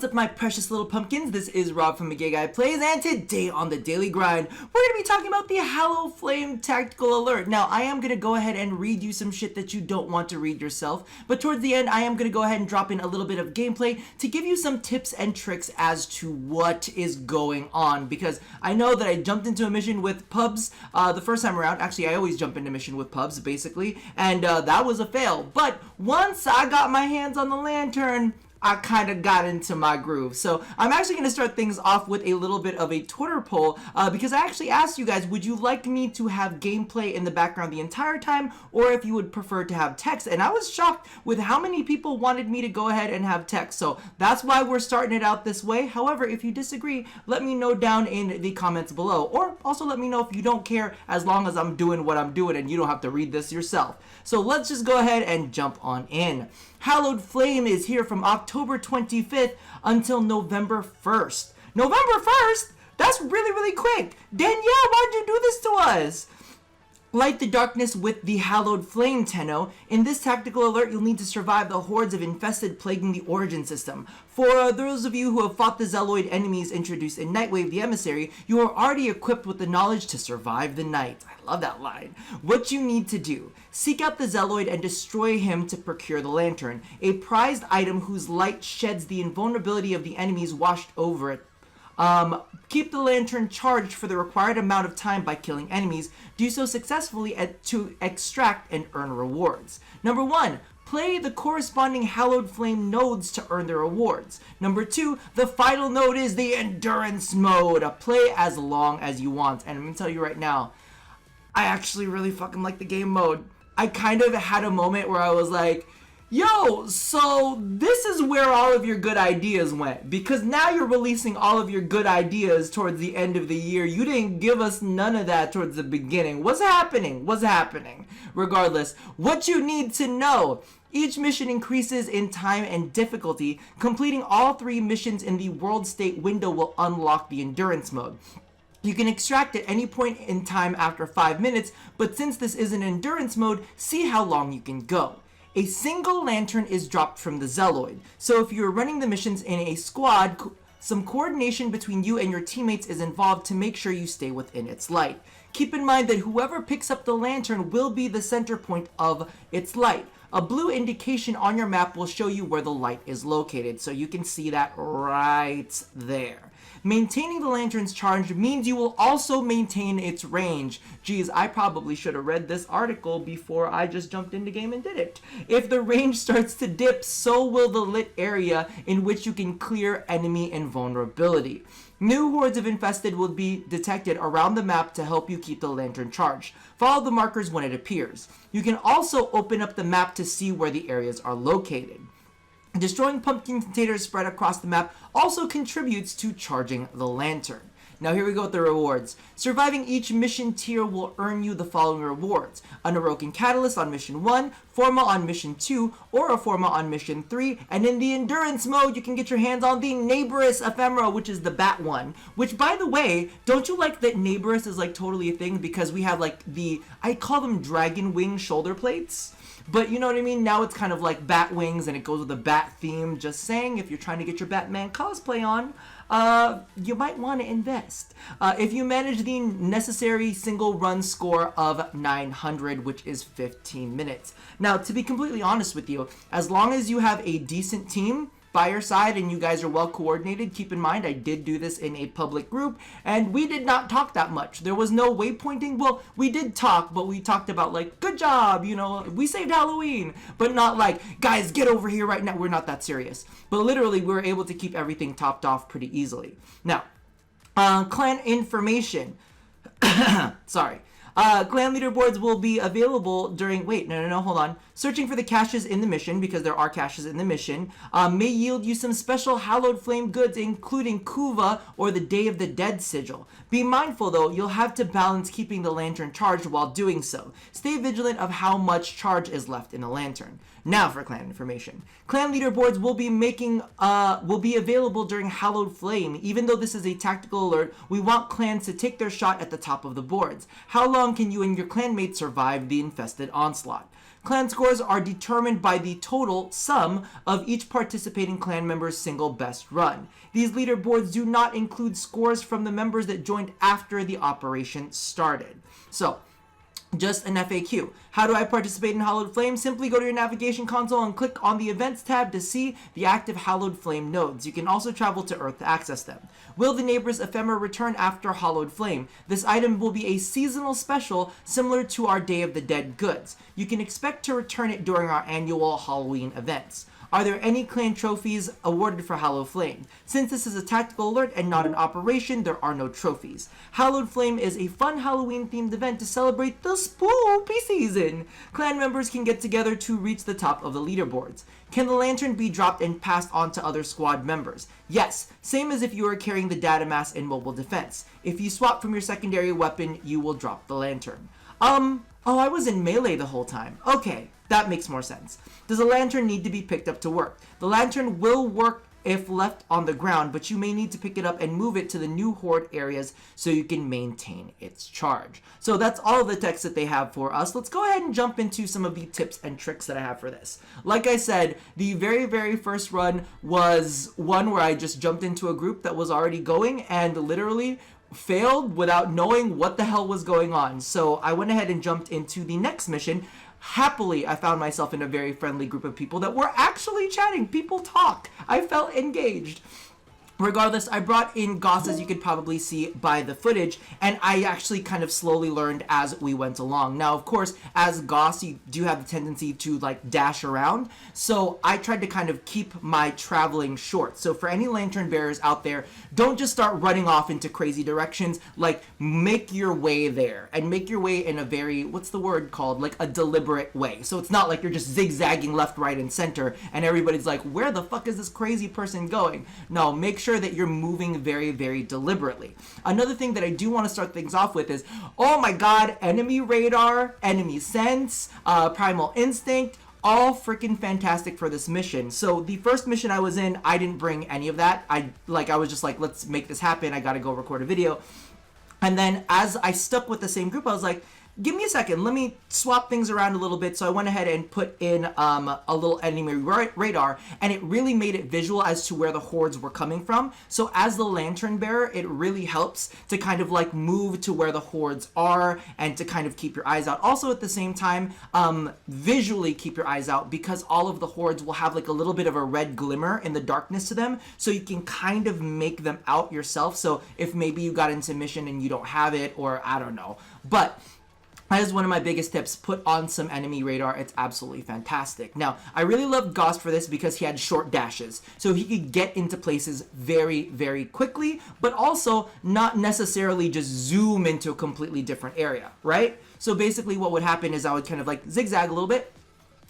what's up my precious little pumpkins? This is Rob from Gay Guy Plays, and today on the Daily Grind, we're going to be talking about the Hallowed Flame Tactical Alert. Now, I am going to go ahead and read you some shit that you don't want to read yourself, but towards the end, I am going to go ahead and drop in a little bit of gameplay to give you some tips and tricks as to what is going on, because I know that I jumped into a mission with pubs the first time around. Actually, I always jump into mission with pubs, basically, and that was a fail. But once I got my hands on the lantern, I kind of got into my groove. So I'm actually going to start things off with a little bit of a Twitter poll because I actually asked you guys, would you like me to have gameplay in the background the entire time, or if you would prefer to have text? And I was shocked with how many people wanted me to go ahead and have text. So that's why we're starting it out this way. However, if you disagree, let me know down in the comments below, or also let me know if you don't care, as long as I'm doing what I'm doing and you don't have to read this yourself. So let's just go ahead and jump on in. Hallowed Flame is here from October 25th until November 1st. November 1st? That's really, really quick. Danielle, why'd you do this to us? Light the darkness with the Hallowed Flame, Tenno. In this tactical alert, you'll need to survive the hordes of infested plaguing the Origin system. For those of you who have fought the Zealoid enemies introduced in Nightwave the Emissary, you are already equipped with the knowledge to survive the night. I love that line. What you need to do: seek out the Zealoid and destroy him to procure the lantern, a prized item whose light sheds the invulnerability of the enemies washed over it. Keep the lantern charged for the required amount of time by killing enemies. Do so successfully to extract and earn rewards. Number 1. Play the corresponding Hallowed Flame nodes to earn the rewards. Number 2. The final node is the Endurance mode. Play as long as you want. And I'm going to tell you right now, I actually really fucking like the game mode. I kind of had a moment where I was like, yo, so this is where all of your good ideas went, because now you're releasing all of your good ideas towards the end of the year. You didn't give us none of that towards the beginning. What's happening? What's happening? Regardless, what you need to know: each mission increases in time and difficulty. Completing all 3 missions in the World State window will unlock the Endurance mode. You can extract at any point in time after 5 minutes, but since this is an Endurance mode, see how long you can go. A single lantern is dropped from the Zealoid, so if you're running the missions in a squad, some coordination between you and your teammates is involved to make sure you stay within its light. Keep in mind that whoever picks up the lantern will be the center point of its light. A blue indication on your map will show you where the light is located, so you can see that right there. Maintaining the lantern's charge means you will also maintain its range. Geez, I probably should have read this article before I just jumped into game and did it. If the range starts to dip, so will the lit area in which you can clear enemy invulnerability. New hordes of infested will be detected around the map to help you keep the lantern charged. Follow the markers when it appears. You can also open up the map to see where the areas are located. Destroying pumpkin containers spread across the map also contributes to charging the lantern. Now here we go with the rewards. Surviving each mission tier will earn you the following rewards: an Orokin Catalyst on Mission 1, Forma on Mission 2, or a Forma on Mission 3, and in the Endurance mode you can get your hands on the Neighborous Ephemera, which is the bat one. Which, by the way, don't you like that Neighborous is like totally a thing, because we have like I call them dragon wing shoulder plates. But you know what I mean? Now it's kind of like bat wings and it goes with a bat theme. Just saying, if you're trying to get your Batman cosplay on, you might want to invest. If you manage the necessary single run score of 900, which is 15 minutes. Now, to be completely honest with you, as long as you have a decent team by your side and you guys are well coordinated, keep in mind I did do this in a public group and we did not talk that much. There was no waypointing. Well, we did talk, but we talked about like, good job, you know, we saved Halloween, but not like, guys, get over here right now. We're not that serious. But literally, we were able to keep everything topped off pretty easily. Now, clan information. Sorry. Clan leaderboards will be available during, hold on. Searching for the caches in the mission, because there are caches in the mission, may yield you some special Hallowed Flame goods, including Kuva or the Day of the Dead sigil. Be mindful though, you'll have to balance keeping the lantern charged while doing so. Stay vigilant of how much charge is left in the lantern. Now for clan information. Clan leaderboards will be available during Hallowed Flame. Even though this is a tactical alert, we want clans to take their shot at the top of the boards. How long can you and your clanmates survive the infested onslaught? Clan scores are determined by the total sum of each participating clan member's single best run. These leaderboards do not include scores from the members that joined after the operation started. So, just an FAQ. How do I participate in Hallowed Flame? Simply go to your navigation console and click on the Events tab to see the active Hallowed Flame nodes. You can also travel to Earth to access them. Will the Neighbor's Ephemera return after Hallowed Flame? This item will be a seasonal special similar to our Day of the Dead goods. You can expect to return it during our annual Halloween events. Are there any clan trophies awarded for Hallowed Flame? Since this is a tactical alert and not an operation, there are no trophies. Hallowed Flame is a fun Halloween-themed event to celebrate the spooky season. Clan members can get together to reach the top of the leaderboards. Can the lantern be dropped and passed on to other squad members? Yes, same as if you are carrying the data mass in mobile defense. If you swap from your secondary weapon, you will drop the lantern. Oh, I was in melee the whole time. Okay, that makes more sense. Does a lantern need to be picked up to work? The lantern will work if left on the ground, but you may need to pick it up and move it to the new horde areas so you can maintain its charge. So that's all the text that they have for us. Let's go ahead and jump into some of the tips and tricks that I have for this. Like I said, the very first run was one where I just jumped into a group that was already going and literally failed without knowing what the hell was going on. So I went ahead and jumped into the next mission. Happily, I found myself in a very friendly group of people that were actually chatting. People talk. I felt engaged. Regardless, I brought in Goss, as you could probably see by the footage, and I actually kind of slowly learned as we went along. Now, of course, as Goss, you do have the tendency to like dash around, so I tried to kind of keep my traveling short. So for any lantern bearers out there, don't just start running off into crazy directions. Like, make your way there, and make your way in a very, what's the word called? Like a deliberate way. So it's not like you're just zigzagging left, right, and center, and everybody's like, where the fuck is this crazy person going? No, make sure that you're moving very deliberately. Another thing that I do want to start things off with is, oh my god, enemy radar, enemy sense, primal instinct, all freaking fantastic for this mission. So the first mission I was in, I didn't bring any of that. I was just like, let's make this happen. I gotta go record a video. And then as I stuck with the same group, I was like, give me a second, let me swap things around a little bit. So I went ahead and put in a little enemy radar, and it really made it visual as to where the hordes were coming from. So as the lantern bearer, it really helps to kind of like move to where the hordes are and to kind of keep your eyes out. Also at the same time, visually keep your eyes out, because all of the hordes will have like a little bit of a red glimmer in the darkness to them, so you can kind of make them out yourself. So if maybe you got into mission and you don't have it, or I don't know, but that is one of my biggest tips. Put on some enemy radar. It's absolutely fantastic. Now, I really loved Goss for this because he had short dashes. So he could get into places very quickly, but also not necessarily just zoom into a completely different area, right? So basically what would happen is I would kind of like zigzag a little bit,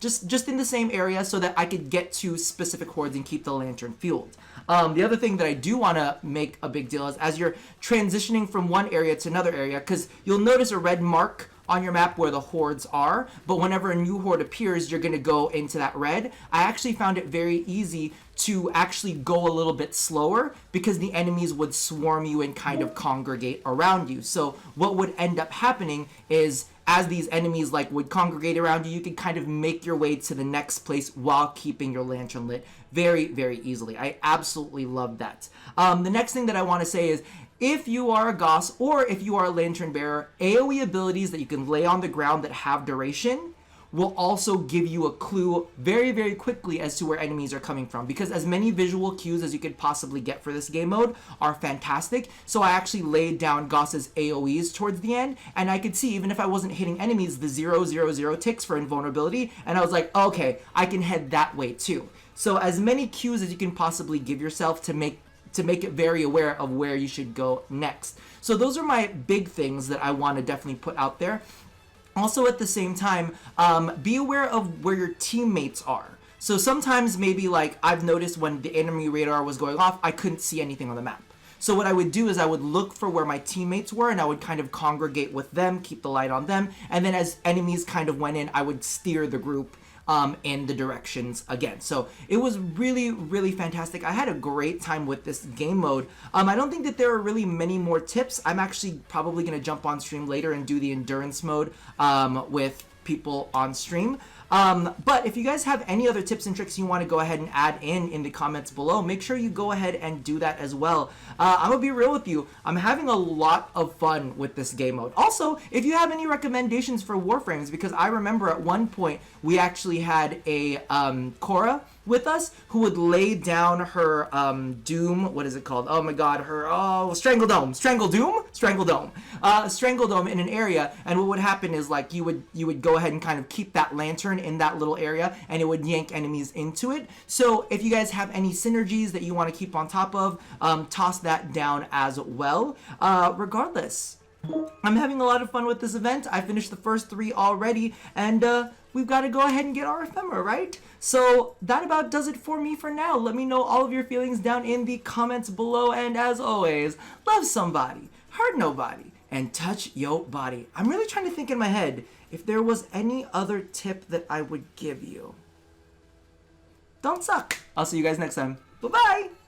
just in the same area, so that I could get to specific hordes and keep the lantern fueled. The other thing that I do want to make a big deal is, as you're transitioning from one area to another area, because you'll notice a red mark on your map where the hordes are, but whenever a new horde appears, you're going to go into that red. I actually found it very easy to actually go a little bit slower, because the enemies would swarm you and kind of congregate around you. So what would end up happening is, as these enemies like would congregate around you, you could kind of make your way to the next place while keeping your lantern lit very easily. I absolutely love that. The next thing that I want to say is, if you are a Goss or if you are a lantern bearer, AoE abilities that you can lay on the ground that have duration will also give you a clue very quickly as to where enemies are coming from, because as many visual cues as you could possibly get for this game mode are fantastic. So I actually laid down Goss's AoEs towards the end, and I could see, even if I wasn't hitting enemies, the 000 ticks for invulnerability, and I was like, okay, I can head that way too. So as many cues as you can possibly give yourself to make it very aware of where you should go next. So those are my big things that I want to definitely put out there. Also, at the same time, be aware of where your teammates are. So sometimes maybe like I've noticed when the enemy radar was going off, I couldn't see anything on the map. So what I would do is I would look for where my teammates were, and I would kind of congregate with them, keep the light on them, and then as enemies kind of went in, I would steer the group in the directions again. So it was really fantastic. I had a great time with this game mode. I don't think that there are really many more tips. I'm actually probably going to jump on stream later and do the endurance mode with people on stream. But if you guys have any other tips and tricks you want to go ahead and add in the comments below, make sure you go ahead and do that as well. I'm gonna be real with you, I'm having a lot of fun with this game mode. Also, if you have any recommendations for Warframes, because I remember at one point we actually had a Cora with us who would lay down her doom, what is it called? Oh my god, her Strangle Dome in an area, and what would happen is like you would go ahead and kind of keep that lantern in that little area, and it would yank enemies into it. So if you guys have any synergies that you want to keep on top of, toss that down as well. Regardless, I'm having a lot of fun with this event. I finished the first 3 already, and we've got to go ahead and get our ephemera, right? So that about does it for me for now. Let me know all of your feelings down in the comments below, and as always, love somebody, hurt nobody, and touch your body. I'm really trying to think in my head if there was any other tip that I would give you. Don't suck. I'll see you guys next time. Bye-bye!